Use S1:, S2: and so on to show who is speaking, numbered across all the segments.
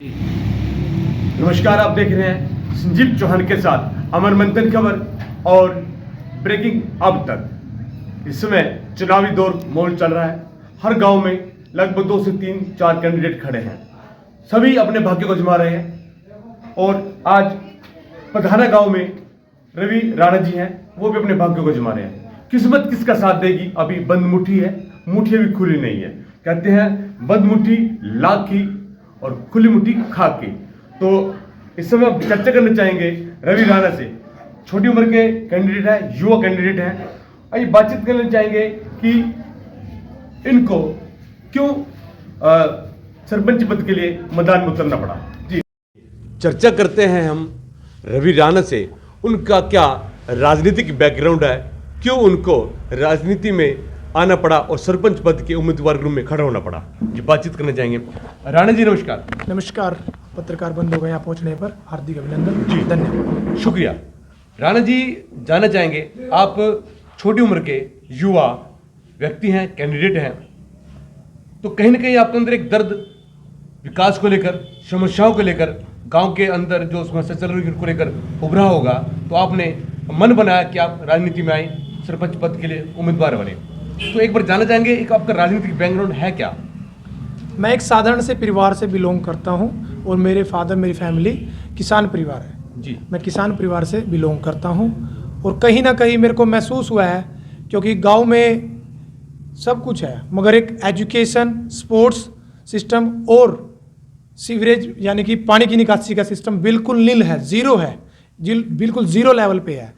S1: नमस्कार, आप देख रहे हैं संजीव चौहान के साथ अमर मंथन खबर और ब्रेकिंग अब तक। इस समय चुनावी दौर माहौल चल रहा है। हर गांव में लगभग 2 से 3-4 कैंडिडेट खड़े हैं। सभी अपने भाग्य को आजमा रहे हैं और आज पधारा गांव में रवि राणा जी हैं, वो भी अपने भाग्य को आजमा रहे हैं। किस्मत किसका साथ देगी अभी बंद मुट्ठी है, मुट्ठी अभी खुली नहीं है। कहते हैं बंद मुट्ठी लाख की और खुली मुट्ठी खाक की। तो इस समय हम चर्चा करना चाहेंगे रवि राणा से। छोटी उम्र के कैंडिडेट है, युवा कैंडिडेट है। आइए बातचीत करना चाहेंगे कि इनको क्यों सरपंच पद के लिए मैदान में उतरना पड़ा। जी, चर्चा करते हैं हम रवि राणा से। उनका क्या राजनीतिक बैकग्राउंड है, क्यों उनको राजनीति में आना पड़ा और सरपंच पद के उम्मीदवार रूम में खड़ा होना पड़ा। जी, बातचीत करना चाहेंगे। राणा जी नमस्कार।
S2: नमस्कार। पत्रकार बंधुओं को यहाँ पहुँचने पर हार्दिक अभिनंदन।
S1: जी,
S2: धन्यवाद।
S1: शुक्रिया। राणा जी, जानना चाहेंगे, आप छोटी उम्र के युवा व्यक्ति हैं, कैंडिडेट हैं, तो कहीं ना कहीं आपके अंदर एक दर्द विकास को लेकर, समस्याओं को लेकर, गांव के अंदर जो समस्या चल रही है उनको लेकर उभरा होगा। तो आपने मन बनाया कि आप राजनीति में आए, सरपंच पद के लिए उम्मीदवार बने। तो एक बार जानना चाहेंगे, एक आपका राजनीतिक बैकग्राउंड है क्या?
S2: मैं एक साधारण से परिवार से बिलोंग करता हूँ और मेरे फादर, मेरी फैमिली किसान परिवार है।
S1: जी,
S2: मैं किसान परिवार से बिलोंग करता हूँ और कहीं ना कहीं मेरे को महसूस हुआ है, क्योंकि गांव में सब कुछ है मगर एक एजुकेशन, स्पोर्ट्स सिस्टम और सीवरेज यानी कि पानी की निकासी का सिस्टम बिल्कुल नील है, ज़ीरो है, बिल्कुल ज़ीरो लेवल पे है।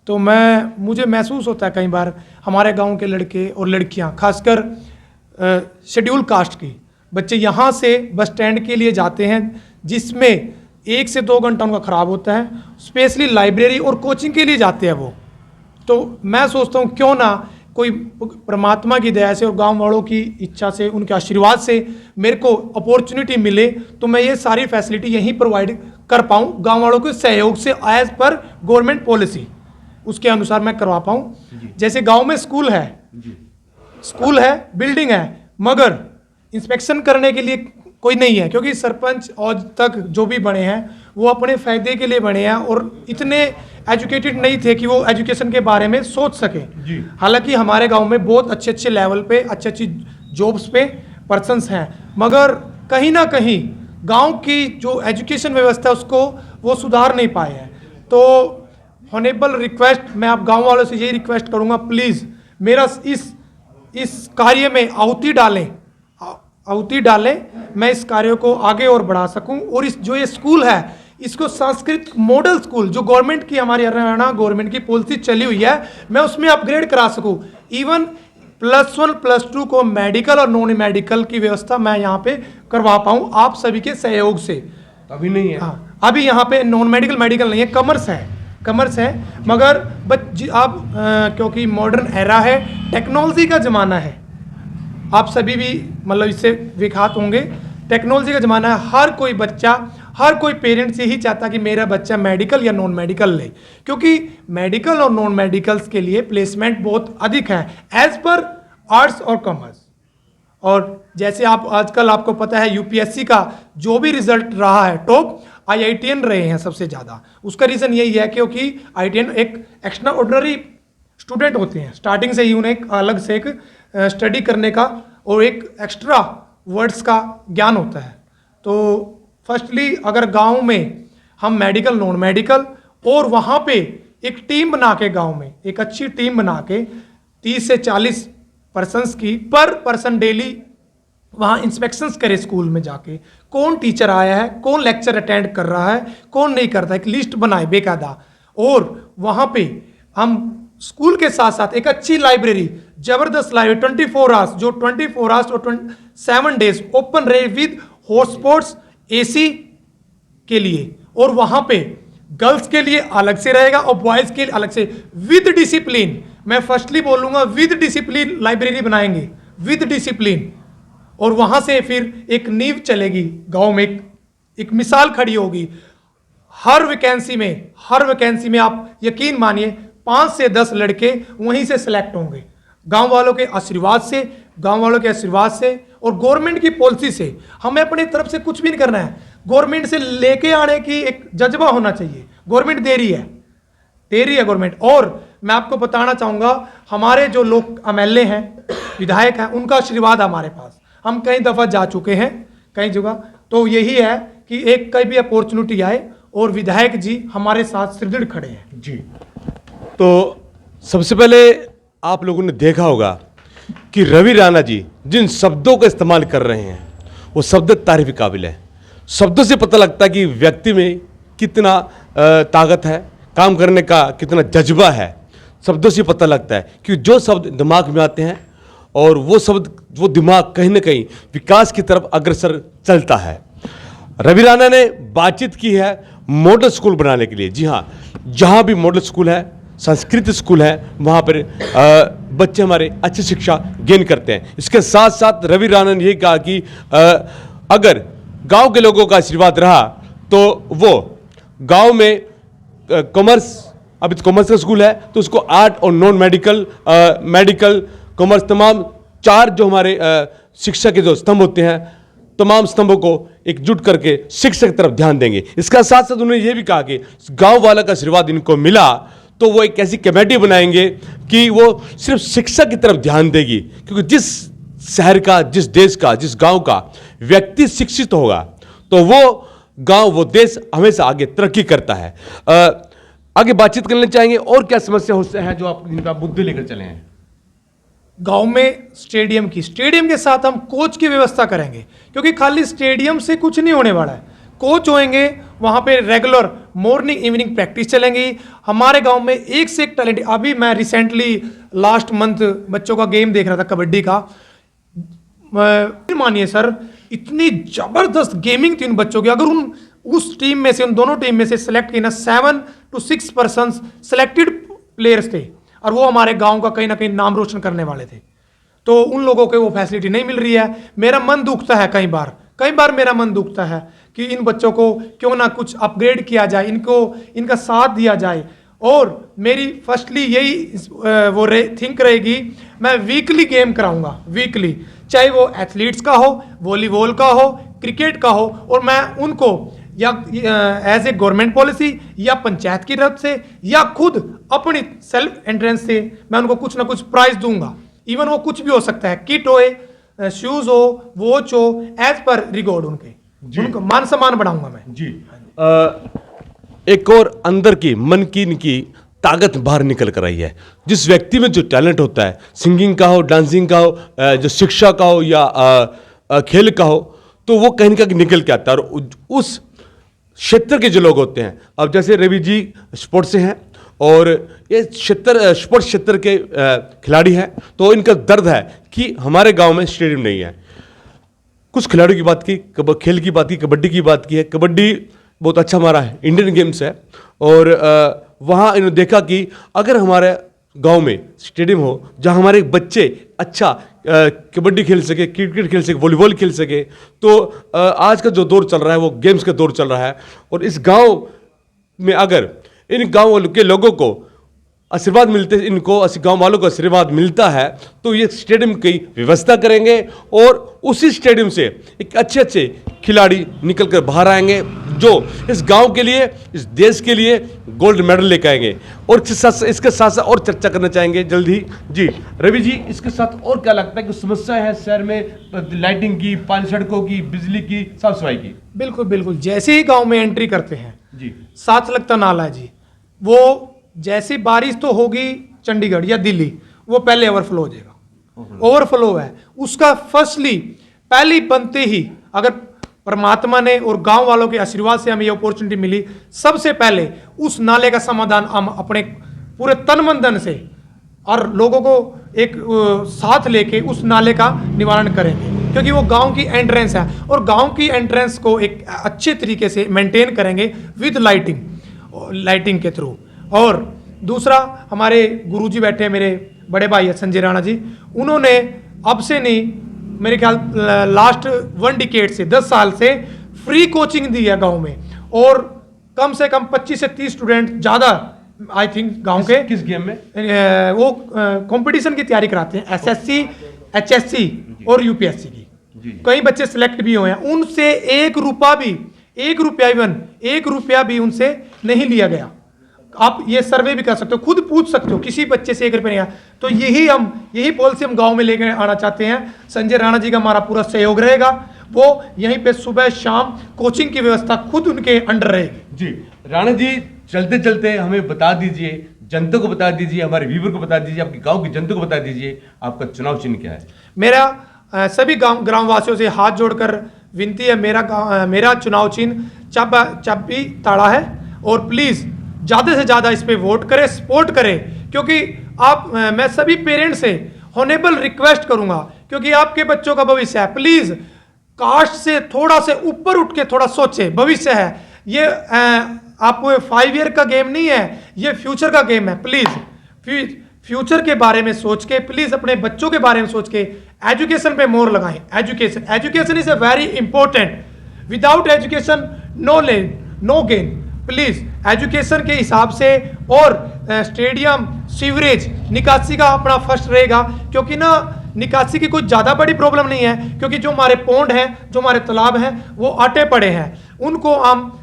S2: तो मुझे महसूस होता है कई बार हमारे गांव के लड़के और लड़कियां, खासकर शेड्यूल कास्ट की बच्चे यहाँ से बस स्टैंड के लिए जाते हैं, जिसमें 1 से 2 घंटा उनका ख़राब होता है। स्पेशली लाइब्रेरी और कोचिंग के लिए जाते हैं वो। तो मैं सोचता हूँ क्यों ना कोई परमात्मा की दया से और गांव वालों की इच्छा से, उनके आशीर्वाद से मेरे को अपॉर्चुनिटी मिले तो मैं ये सारी फैसिलिटी यहीं प्रोवाइड कर पाऊँ, गाँव वालों के सहयोग से एज पर गवर्नमेंट पॉलिसी उसके अनुसार मैं करवा पाऊँ। जैसे गांव में स्कूल है, बिल्डिंग है, मगर इंस्पेक्शन करने के लिए कोई नहीं है, क्योंकि सरपंच आज तक जो भी बने हैं वो अपने फ़ायदे के लिए बने हैं और इतने एजुकेटेड नहीं थे कि वो एजुकेशन के बारे में सोच सकें। हालांकि हमारे गांव में बहुत अच्छे लेवल पे, अच्छी जॉब्स पे पर्सन्स हैं, मगर कहीं ना कहीं गांव की जो एजुकेशन व्यवस्था है उसको वो सुधार नहीं पाए हैं। तो हॉनेबल रिक्वेस्ट, मैं आप गांव वालों से यही रिक्वेस्ट करूंगा, प्लीज़ मेरा इस कार्य में आहुति डालें, मैं इस कार्य को आगे और बढ़ा सकूं और ये स्कूल है इसको संस्कृत मॉडल स्कूल जो गवर्नमेंट की, हमारी हरियाणा गवर्नमेंट की पॉलिसी चली हुई है, मैं उसमें अपग्रेड करा सकूं। इवन +1 +2 को मेडिकल और नॉन मेडिकल की व्यवस्था मैं यहाँ पे करवा पाऊँ आप सभी के सहयोग से।
S1: अभी नहीं है।
S2: हाँ, अभी यहाँ पे नॉन मेडिकल नहीं है, कमर्स है, मगर आप क्योंकि मॉडर्न एरा है, टेक्नोलॉजी का ज़माना है, आप सभी भी मतलब इससे विख्यात होंगे। टेक्नोलॉजी का ज़माना है, हर कोई बच्चा, हर कोई पेरेंट्स यही चाहता कि मेरा बच्चा मेडिकल या नॉन मेडिकल ले, क्योंकि मेडिकल और नॉन मेडिकल्स के लिए प्लेसमेंट बहुत अधिक है एज पर आर्ट्स और कॉमर्स। और जैसे आप आजकल आपको पता है यूपीएससी का जो भी रिजल्ट रहा है, टॉप IITian रहे हैं सबसे ज़्यादा। उसका रीज़न यही है क्योंकि IITian एक एक्स्ट्रा ऑर्डिनरी स्टूडेंट होते हैं, स्टार्टिंग से ही उन्हें एक अलग से एक स्टडी करने का और एक एक्स्ट्रा वर्ड्स का ज्ञान होता है। तो फर्स्टली अगर गांव में हम मेडिकल, नॉन मेडिकल और वहाँ पे एक टीम बना के, गाँव में एक अच्छी टीम बना के 30 से 40 पर्सन्स की पर पर्सन डेली वहाँ इंस्पेक्शंस करे, स्कूल में जाके कौन टीचर आया है, कौन लेक्चर अटेंड कर रहा है, कौन नहीं करता, एक लिस्ट बनाए बेकायदा। और वहाँ पे हम स्कूल के साथ साथ एक अच्छी लाइब्रेरी, ज़बरदस्त लाइब्रेरी 24 आवर्स, जो 24 आवर्स और 7 डेज ओपन रहे विद हॉटस्पॉट्स, AC के लिए, और वहाँ पे गर्ल्स के लिए अलग से रहेगा और बॉयज़ के लिए अलग से, विद डिसिप्लिन। मैं फर्स्टली बोलूँगा विद डिसिप्लिन लाइब्रेरी बनाएंगे, विद डिसिप्लिन। और वहाँ से फिर एक नींव चलेगी, गांव में एक मिसाल खड़ी होगी। हर वैकेंसी में आप यकीन मानिए 5 से 10 लड़के वहीं से सिलेक्ट होंगे, गांव वालों के आशीर्वाद से और गवर्नमेंट की पॉलिसी से हमें अपनी तरफ से कुछ भी नहीं करना है। गवर्नमेंट से लेके आने की एक जज्बा होना चाहिए। गवर्नमेंट दे रही है गवर्नमेंट। और मैं आपको बताना चाहूँगा, हमारे जो लोग एमएलए हैं, विधायक हैं, उनका आशीर्वाद हमारे पास। हम कई दफ़ा जा चुके हैं कई जगह, तो यही है कि एक कहीं भी अपॉर्चुनिटी आए और विधायक जी हमारे साथ सुदृढ़ खड़े हैं।
S1: जी, तो सबसे पहले आप लोगों ने देखा होगा कि रवि राणा जी जिन शब्दों का इस्तेमाल कर रहे हैं वो शब्द तारीफ के काबिल है। शब्दों से पता लगता है कि व्यक्ति में कितना ताकत है, काम करने का कितना जज्बा है। शब्दों से पता लगता है कि जो शब्द दिमाग में आते हैं और वो दिमाग कहीं ना कहीं विकास की तरफ अग्रसर चलता है। रवि राणा ने बातचीत की है मॉडल स्कूल बनाने के लिए। जी हाँ, जहाँ भी मॉडल स्कूल है, संस्कृत स्कूल है, वहाँ पर बच्चे हमारे अच्छी शिक्षा गेन करते हैं। इसके साथ साथ रवि राणा ने यही कहा कि अगर गांव के लोगों का आशीर्वाद रहा तो वो गांव में कॉमर्स, अभी तो कॉमर्स का स्कूल है तो उसको आर्ट और नॉन मेडिकल, मेडिकल, कॉमर्स, तमाम 4 जो हमारे शिक्षा के जो स्तंभ होते हैं, तमाम स्तंभों को एकजुट करके शिक्षा की तरफ ध्यान देंगे। इसका साथ साथ उन्होंने ये भी कहा कि गांव वाला का आशीर्वाद इनको मिला तो वो एक ऐसी कमेटी बनाएंगे कि वो सिर्फ शिक्षा की तरफ ध्यान देगी, क्योंकि जिस शहर का, जिस देश का, जिस गांव का व्यक्ति शिक्षित होगा तो वो गांव, वो देश हमेशा आगे तरक्की करता है। आगे बातचीत करना चाहेंगे और क्या समस्या हो है जो आप इनका मुद्दे लेकर चले हैं।
S2: गांव में स्टेडियम के साथ हम कोच की व्यवस्था करेंगे, क्योंकि खाली स्टेडियम से कुछ नहीं होने वाला है। कोच होंगे, वहाँ पे रेगुलर मॉर्निंग इवनिंग प्रैक्टिस चलेंगी। हमारे गांव में एक से एक टैलेंट, अभी मैं रिसेंटली लास्ट मंथ बच्चों का गेम देख रहा था कबड्डी का। मानिए सर, इतनी जबरदस्त गेमिंग थी उन बच्चों की। अगर उस टीम में से, उन दोनों टीम में से सेलेक्ट किया ना, 7 to 6 पर्सन सेलेक्टेड प्लेयर्स थे और वो हमारे गांव का कहीं ना कहीं नाम रोशन करने वाले थे। तो उन लोगों को वो फैसिलिटी नहीं मिल रही है। मेरा मन दुखता है कई बार मेरा मन दुखता है कि इन बच्चों को क्यों ना कुछ अपग्रेड किया जाए, इनका साथ दिया जाए। और मेरी फर्स्टली यही थिंक रहेगी, मैं वीकली गेम कराऊंगा, वीकली, चाहे वो एथलीट्स का हो, वॉलीबॉल का हो, क्रिकेट का हो, और मैं उनको या एज ए गवर्नमेंट पॉलिसी या पंचायत की तरफ से या खुद अपनी सेल्फ एंट्रेंस से मैं उनको कुछ ना कुछ प्राइज दूंगा। इवन वो कुछ भी हो सकता है, किट हो, शूज हो, वॉच हो, एज पर रिकॉर्ड उनका मान सम्मान बढ़ाऊंगा मैं। जी
S1: एक और अंदर की मन की इनकी ताकत बाहर निकल कर आई है। जिस व्यक्ति में जो टैलेंट होता है, सिंगिंग का हो, डांसिंग का हो, जो शिक्षा का हो या खेल का हो, तो वो कहीं ना कहीं निकल के आता है। और उस क्षेत्र के जो लोग होते हैं, अब जैसे रवि जी स्पोर्ट्स से हैं और ये स्पोर्ट्स क्षेत्र के खिलाड़ी हैं, तो इनका दर्द है कि हमारे गांव में स्टेडियम नहीं है। कुछ खिलाड़ियों की बात की, खेल की बात की, कबड्डी की बात की है। कबड्डी बहुत अच्छा हमारा है, इंडियन गेम्स है। और वहाँ इन्होंने देखा कि अगर हमारे गांव में स्टेडियम हो जहाँ हमारे बच्चे अच्छा कबड्डी खेल सके, क्रिकेट खेल सके, वॉलीबॉल खेल सके, तो आज का जो दौर चल रहा है वो गेम्स का दौर चल रहा है। और इस गांव में अगर इन गांव के लोगों को आशीर्वाद मिलते, इनको गांव वालों को आशीर्वाद मिलता है, तो ये स्टेडियम की व्यवस्था करेंगे और उसी स्टेडियम से एक अच्छे खिलाड़ी निकल कर बाहर आएंगे जो इस गांव के लिए, इस देश के लिए गोल्ड मेडल लेकर आएंगे। और इसके साथ साथ और चर्चा करना चाहेंगे जल्द ही। जी रवि जी, इसके साथ और क्या लगता है कि समस्या है शहर में, लाइटिंग की, पानी, सड़कों की, बिजली की, साफ सफाई की?
S2: बिल्कुल, जैसे ही गाँव में एंट्री करते हैं
S1: जी,
S2: साथ लगता नाला है जी, वो जैसी बारिश तो होगी चंडीगढ़ या दिल्ली, वो पहले ओवरफ्लो हो जाएगा। ओवरफ्लो है उसका फर्स्टली पहले बनते ही, अगर परमात्मा ने और गांव वालों के आशीर्वाद से हमें ये अपॉर्चुनिटी मिली, सबसे पहले उस नाले का समाधान हम अपने पूरे तन मन धन से और लोगों को एक साथ लेके उस नाले का निवारण करेंगे, क्योंकि वो गांव की एंट्रेंस है और गांव की एंट्रेंस को एक अच्छे तरीके से मेंटेन करेंगे विद लाइटिंग के थ्रू। और दूसरा, हमारे गुरुजी बैठे हैं, मेरे बड़े भाई है संजय राणा जी, उन्होंने अब से नहीं, मेरे ख्याल लास्ट 1 डिकेड से, 10 साल से फ्री कोचिंग दी है गांव में। और कम से कम 25 से 30 स्टूडेंट ज़्यादा, आई थिंक गांव के
S1: किस गेम में
S2: वो कंपटीशन की तैयारी कराते हैं, SSC, HSC और UPSC की। कई बच्चे सिलेक्ट भी हुए हैं, उनसे एक रुपया भी उनसे नहीं लिया गया। आप ये सर्वे भी कर सकते हो, खुद पूछ सकते हो, किसी बच्चे से 1 रुपया नहीं आया। तो यही पॉलिसी हम गांव में लेकर आना चाहते हैं। संजय राणा जी का हमारा पूरा सहयोग रहेगा, वो यहीं पे सुबह शाम कोचिंग की व्यवस्था खुद उनके अंडर रहेगी।
S1: जी राणा जी, चलते चलते हमें बता दीजिए, जनता को बता दीजिए, हमारे व्यूवर को बता दीजिए, आपके गांव की जनता को बता दीजिए, आपका चुनाव चिन्ह क्या है?
S2: मेरा सभी ग्रामवासियों से हाथ जोड़कर विनती है, मेरा चुनाव चिन्ह चाबी ताड़ा है, और प्लीज़ ज़्यादा से ज़्यादा इस पे वोट करें, सपोर्ट करें, क्योंकि मैं सभी पेरेंट्स से हॉनेबल रिक्वेस्ट करूंगा, क्योंकि आपके बच्चों का भविष्य है। प्लीज़ कास्ट से थोड़ा से ऊपर उठ के थोड़ा सोचे, भविष्य है ये। आपको 5 ईयर का गेम नहीं है, ये फ्यूचर का गेम है। प्लीज़ फ्यूचर के बारे में सोच के, प्लीज़ अपने बच्चों के बारे में सोच के एजुकेशन पे मोर लगाएं। Education is a very important. Without education no gain. Please education के हिसाब से, और स्टेडियम, सीवरेज, निकासी का अपना फर्स्ट रहेगा, क्योंकि ना निकासी की कोई ज़्यादा बड़ी प्रॉब्लम नहीं है, क्योंकि जो हमारे पौंड हैं, जो हमारे तालाब हैं, वो आटे पड़े हैं, उनको हम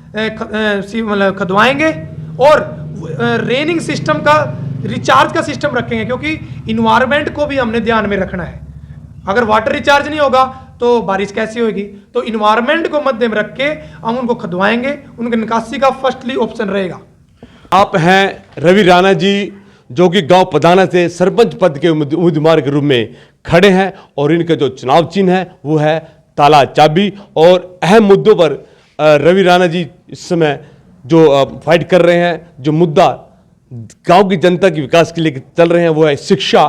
S2: खदवाएंगे, और रेनिंग सिस्टम का, रिचार्ज का सिस्टम रखेंगे, क्योंकि इन्वायरमेंट को भी हमने ध्यान में रखना है। अगर वाटर रिचार्ज नहीं होगा तो बारिश कैसी होगी? तो इन्वायरमेंट को मद्दे में रख के हम उनको खदवाएंगे, उनके निकासी का फर्स्टली ऑप्शन रहेगा।
S1: आप हैं रवि राणा जी, जो कि गांव पधाना से सरपंच पद के उम्मीदवार के रूप में खड़े हैं, और इनका जो चुनाव चिन्ह है वो है ताला चाबी। और अहम मुद्दों पर रवि राणा जी इस समय जो फाइट कर रहे हैं, जो मुद्दा गांव की जनता के विकास के लिए चल रहे हैं, वो है शिक्षा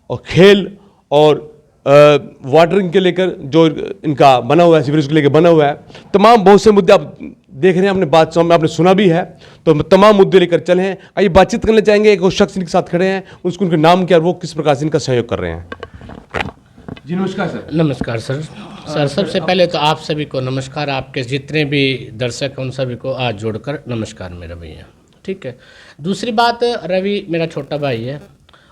S1: और खेल और वाटरिंग के लेकर जो इनका बना हुआ है, सीवरेज को लेकर बना हुआ है। तमाम बहुत से मुद्दे आप देख रहे हैं, अपने बात में आपने सुना भी है, तो तमाम मुद्दे लेकर चले हैं। आइए बातचीत करना चाहेंगे, एक शख्स इनके साथ खड़े हैं, उसको उनके नाम क्या, वो किस प्रकार से इनका सहयोग कर रहे हैं। जी नमस्कार सर।
S3: नमस्कार सर। सबसे पहले तो आप सभी को नमस्कार, आपके जितने भी दर्शक हैं उन सभी को आज जोड़कर नमस्कार मेरा भैया, ठीक है। दूसरी बात, रवि मेरा छोटा भाई है,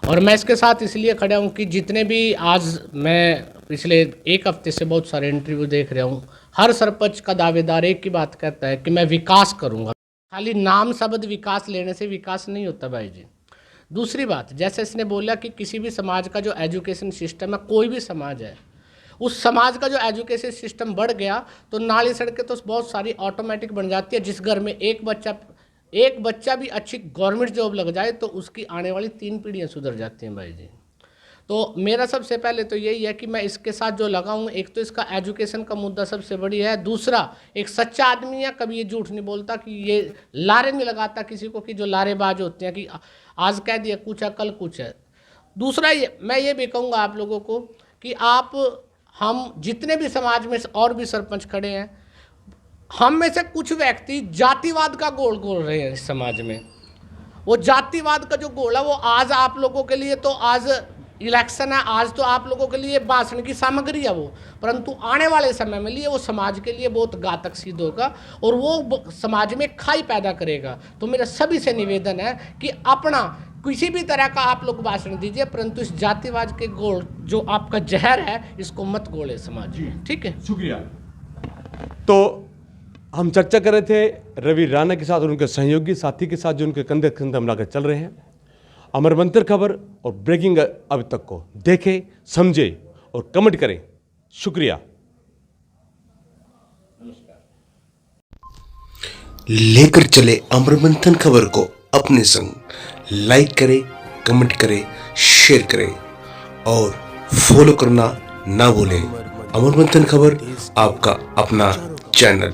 S3: और मैं इसके साथ इसलिए खड़ा हूँ कि जितने भी आज मैं पिछले 1 हफ्ते से बहुत सारे इंटरव्यू देख रहा हूँ, हर सरपंच का दावेदार एक ही बात कहता है कि मैं विकास करूँगा। खाली नाम शब्द विकास लेने से विकास नहीं होता भाई जी। दूसरी बात, जैसे इसने बोला कि किसी भी समाज का जो एजुकेशन सिस्टम है, कोई भी समाज है, उस समाज का जो एजुकेशन सिस्टम बढ़ गया तो नाली सड़कें तो बहुत सारी ऑटोमेटिक बन जाती है। जिस घर में एक बच्चा भी अच्छी गवर्नमेंट जॉब लग जाए तो उसकी आने वाली 3 पीढ़ियाँ सुधर जाती हैं भाई जी। तो मेरा सबसे पहले तो यही है कि मैं इसके साथ जो लगा हूँ, एक तो इसका एजुकेशन का मुद्दा सबसे बड़ी है। दूसरा, एक सच्चा आदमी है, कभी ये झूठ नहीं बोलता, कि ये लारे नहीं लगाता किसी को, कि जो लारेबाज होते हैं कि आज कह दिया कुछ है कल कुछ है। दूसरा मैं ये भी कहूँगा आप लोगों को कि हम जितने भी समाज में और भी सरपंच खड़े हैं, हम में से कुछ व्यक्ति जातिवाद का गोल गोल रहे हैं इस समाज में। वो जातिवाद का जो गोल है वो आज आप लोगों के लिए तो आज इलेक्शन है, आज तो आप लोगों के लिए भाषण की सामग्री है वो, परंतु आने वाले समय में लिए वो समाज के लिए बहुत घातक सिद्ध होगा और वो समाज में खाई पैदा करेगा। तो मेरा सभी से निवेदन है कि अपना किसी भी तरह का आप लोग भाषण दीजिए, परंतु इस जातिवाद के गोल जो आपका जहर है इसको मत गोले समाज में, ठीक है।
S1: शुक्रिया। तो हम चर्चा कर रहे थे रवि राणा के साथ और उनके सहयोगी साथी के साथ, जो उनके कंधे कंधे हम लाकर चल रहे हैं। अमरमंथन खबर और ब्रेकिंग अब तक को देखें, समझे और कमेंट करें। शुक्रिया।
S4: लेकर चले अमरमंथन खबर को अपने संग। लाइक करें, कमेंट करें, शेयर करें और फॉलो करना ना भूलें। अमरमंथन खबर आपका अपना चैनल।